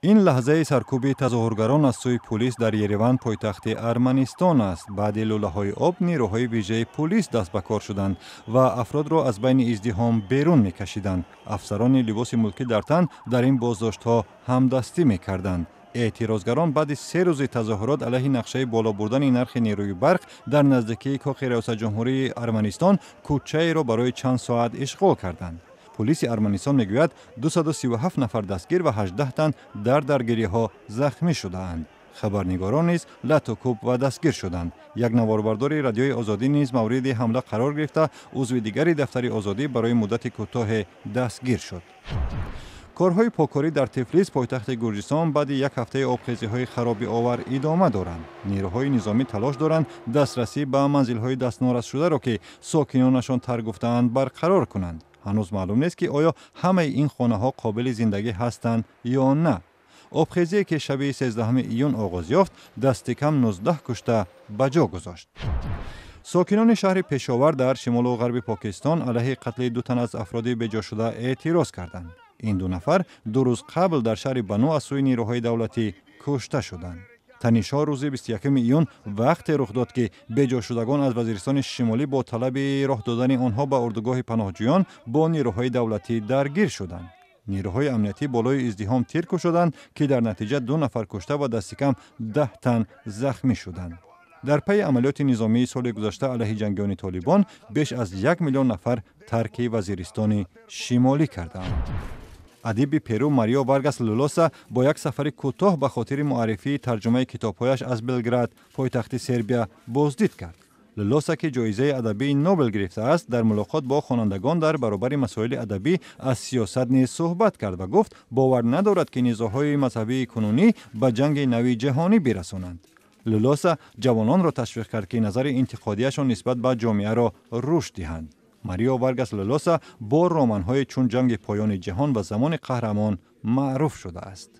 این لحظه سرکوب تظاهرگران از سوی پلیس در یریوان پایتخت ارمنستان است. بعد لوله‌های آب نیروهای ویژه پلیس دست به کار شدند و افراد را از بین ازدحام بیرون می‌کشیدند. افسران لباس ملکی در تن در این بازداشت‌ها همدستی می‌کردند. اعتراضگران بعد 3 روز تظاهرات علیه نقشه بالا بردن نرخ نیروی برق در نزدیکی کاخ ریاست جمهوری ارمنستان کوچه‌ای را برای چند ساعت اشغال کردند. پلیس ارمنستان میگوید 237 نفر دستگیر و 18 تن در درگیری‌ها زخمی شده‌اند. خبرنگاران نیز لط و کوب و دستگیر شدند. یک نواربردار رادیوی آزادی نیز مورد حمله قرار گرفته عضو دیگری دفتر آزادی برای مدت کوتاه دستگیر شد. کارهای پاککاری در تفلیس پایتخت گرجستان بعد یک هفته آبخیزی‌های خرابی آور ادامه دارند. نیروهای نظامی تلاش دارند دسترسی به منزل‌های دستنارس شده را که ساکنانشان ترک گفته‌اند برقرار کنند. هنوز معلوم نیست که آیا همه این خانه‌ها قابل زندگی هستند یا نه. آبخیزی که شب 13 ایون آغاز یافت دست کم 19 کشته به جا گذاشت. ساکنان شهر پشاور در شمال و غرب پاکستان علیه قتل 2 تن از افراد بجا شده اعتراض کردند. این 2 نفر 2 روز قبل در شهر بنو از سوی نیروهای دولتی کشته شدند. تنش‌ها روز 21 ایون وقت رخ داد که بجا شدگان از وزیرستان شمالی با طلب راه دادن آنها به اردوگاه پناهجویان با نیروهای دولتی درگیر شدند. نیروهای امنیتی بالای ازدحام تیر کشیدند که در نتیجه 2 نفر کشته و دست کم 10 تن زخمی شدند. در پی عملیات نظامی سال گذشته علیه جنگیان طالبان بیش از 1 میلیون نفر ترک وزیرستان شمالی کردند. ادیب پرو ماریو وارگاس لولوسا با یک سفر کوتاه به خاطر معرفی ترجمه کتاب‌هایش از بلگراد پایتخت سربیا بازدید کرد. لولوسا که جایزه ادبی نوبل گرفته است در ملاقات با خوانندگان در برابر مسائل ادبی از سیاست نیز صحبت کرد و گفت باور ندارد که نزاع‌های مذهبی کنونی به جنگ نوی جهانی برسانند. لولوسا جوانان را تشویق کرد که نظر انتقادیشان نسبت به جامعه را رشد دهند. ماریو وارگاس لولوسا با رمان‌های چون جنگ پایان جهان و زمان قهرمان معروف شده است.